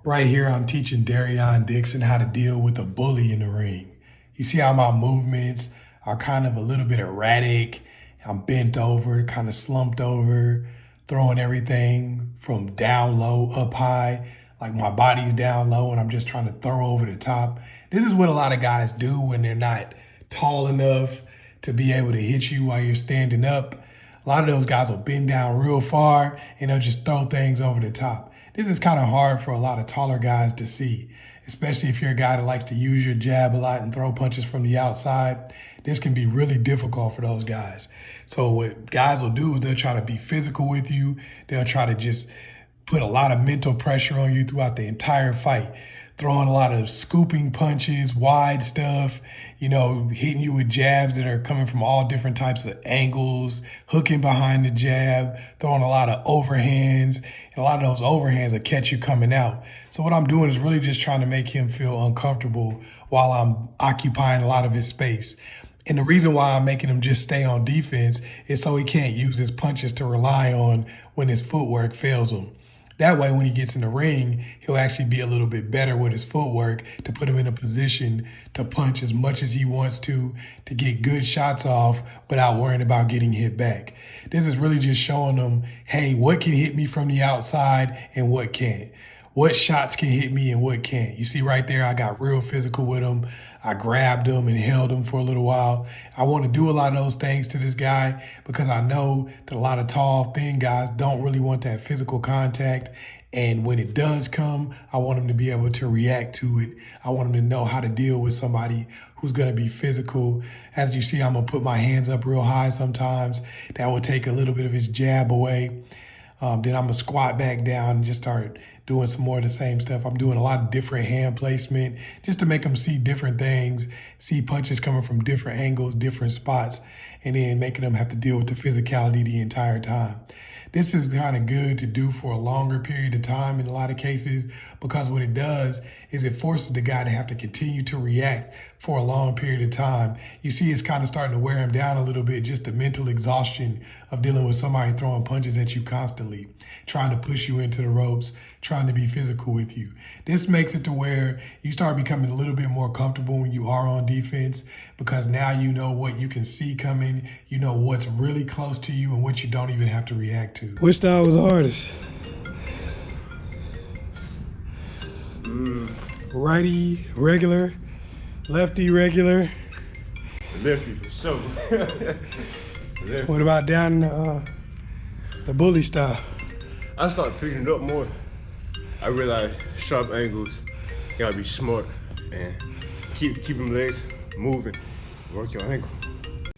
Right here, I'm teaching Darrion Dixon how to deal with a bully in the ring. You see how my movements are kind of a little bit erratic. I'm bent over, kind of slumped over, throwing everything from down low, up high, like my body's down low and I'm just trying to throw over the top. This is what a lot of guys do when they're not tall enough to be able to hit you while you're standing up. A lot of those guys will bend down real far and they'll just throw things over the top. This is kind of hard for a lot of taller guys to see, especially if you're a guy that likes to use your jab a lot and throw punches from the outside. This can be really difficult for those guys. So what guys will do is they'll try to be physical with you. They'll try to just put a lot of mental pressure on you throughout the entire fight, throwing a lot of scooping punches, wide stuff, hitting you with jabs that are coming from all different types of angles, hooking behind the jab, throwing a lot of overhands. And a lot of those overhands will catch you coming out. So what I'm doing is really just trying to make him feel uncomfortable while I'm occupying a lot of his space. And the reason why I'm making him just stay on defense is so he can't use his punches to rely on when his footwork fails him. That way, when he gets in the ring, he'll actually be a little bit better with his footwork to put him in a position to punch as much as he wants to get good shots off without worrying about getting hit back. This is really just showing them, hey, what can hit me from the outside and what can't. What shots can hit me and what can't. You see right there, I got real physical with him. I grabbed him and held him for a little while. I want to do a lot of those things to this guy because I know that a lot of tall, thin guys don't really want that physical contact. And when it does come, I want him to be able to react to it. I want him to know how to deal with somebody who's going to be physical. As you see, I'm going to put my hands up real high sometimes. That will take a little bit of his jab away. Then I'm going to squat back down and just start doing some more of the same stuff. I'm doing a lot of different hand placement just to make them see different things, see punches coming from different angles, different spots, and then making them have to deal with the physicality the entire time. This is kind of good to do for a longer period of time in a lot of cases because what it does is it forces the guy to have to continue to react for a long period of time. You see it's kind of starting to wear him down a little bit, just the mental exhaustion of dealing with somebody throwing punches at you constantly, trying to push you into the ropes, trying to be physical with you. This makes it to where you start becoming a little bit more comfortable when you are on defense because now you know what you can see coming, you know what's really close to you and what you don't even have to react to. Which style was the hardest? Righty, regular, lefty, regular. Lefty for sure. Lefty. What about down the bully style? I started picking it up more. I realized sharp angles, you gotta be smart and keep them legs moving, work your angle.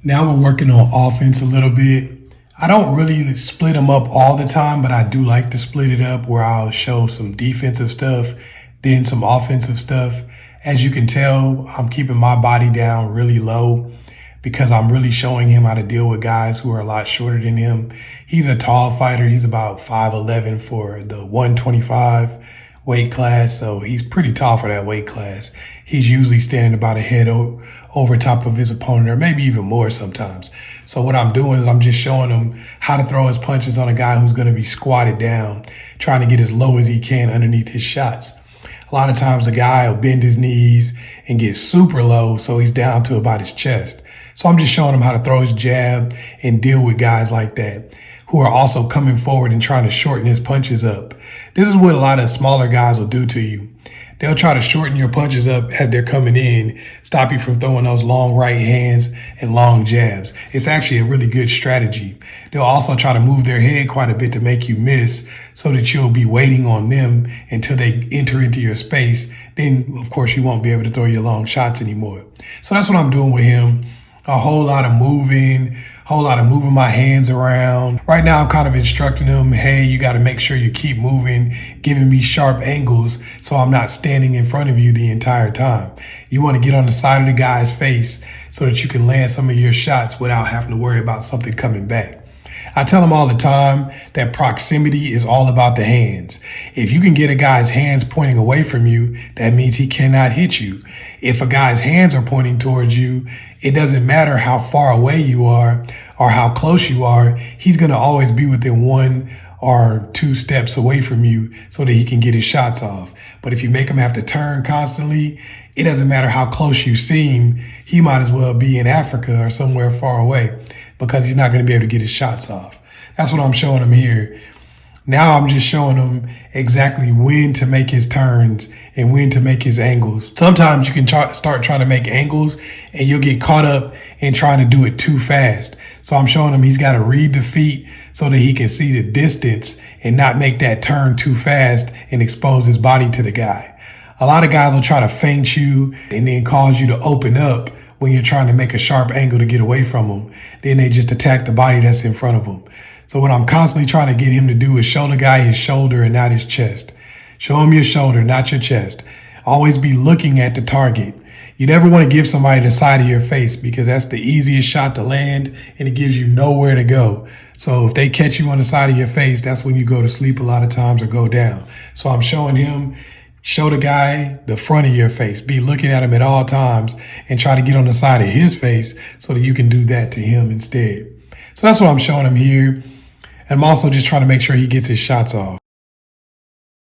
Now we're working on offense a little bit. I don't really split them up all the time, but I do like to split it up where I'll show some defensive stuff, then some offensive stuff. As you can tell, I'm keeping my body down really low because I'm really showing him how to deal with guys who are a lot shorter than him. He's a tall fighter. He's about 5'11" for the 125 weight class, so he's pretty tall for that weight class. He's usually standing about a head over top of his opponent, or maybe even more sometimes. So what I'm doing is I'm just showing him how to throw his punches on a guy who's going to be squatted down, trying to get as low as he can underneath his shots. A lot of times the guy will bend his knees and get super low, so he's down to about his chest. So I'm just showing him how to throw his jab and deal with guys like that who are also coming forward and trying to shorten his punches up. This is what a lot of smaller guys will do to you. They'll try to shorten your punches up as they're coming in, stop you from throwing those long right hands and long jabs. It's actually a really good strategy. They'll also try to move their head quite a bit to make you miss so that you'll be waiting on them until they enter into your space. Then, of course, you won't be able to throw your long shots anymore. So that's what I'm doing with him. A whole lot of moving my hands around. Right now, I'm kind of instructing him, hey, you got to make sure you keep moving, giving me sharp angles so I'm not standing in front of you the entire time. You want to get on the side of the guy's face so that you can land some of your shots without having to worry about something coming back. I tell them all the time that proximity is all about the hands. If you can get a guy's hands pointing away from you, that means he cannot hit you. If a guy's hands are pointing towards you, it doesn't matter how far away you are or how close you are, he's going to always be within 1 or 2 steps away from you so that he can get his shots off. But if you make him have to turn constantly, it doesn't matter how close you seem, he might as well be in Africa or somewhere far away because he's not going to be able to get his shots off. That's what I'm showing him here. Now I'm just showing him exactly when to make his turns and when to make his angles. Sometimes you can start trying to make angles and you'll get caught up in trying to do it too fast. So I'm showing him he's got to read the feet so that he can see the distance and not make that turn too fast and expose his body to the guy. A lot of guys will try to feint you and then cause you to open up when you're trying to make a sharp angle to get away from them. Then they just attack the body that's in front of them. So what I'm constantly trying to get him to do is show the guy his shoulder and not his chest. Show him your shoulder, not your chest. Always be looking at the target. You never want to give somebody the side of your face because that's the easiest shot to land and it gives you nowhere to go. So if they catch you on the side of your face, that's when you go to sleep a lot of times or go down. So I'm showing him, show the guy the front of your face. Be looking at him at all times and try to get on the side of his face so that you can do that to him instead. So that's what I'm showing him here. I'm also just trying to make sure he gets his shots off.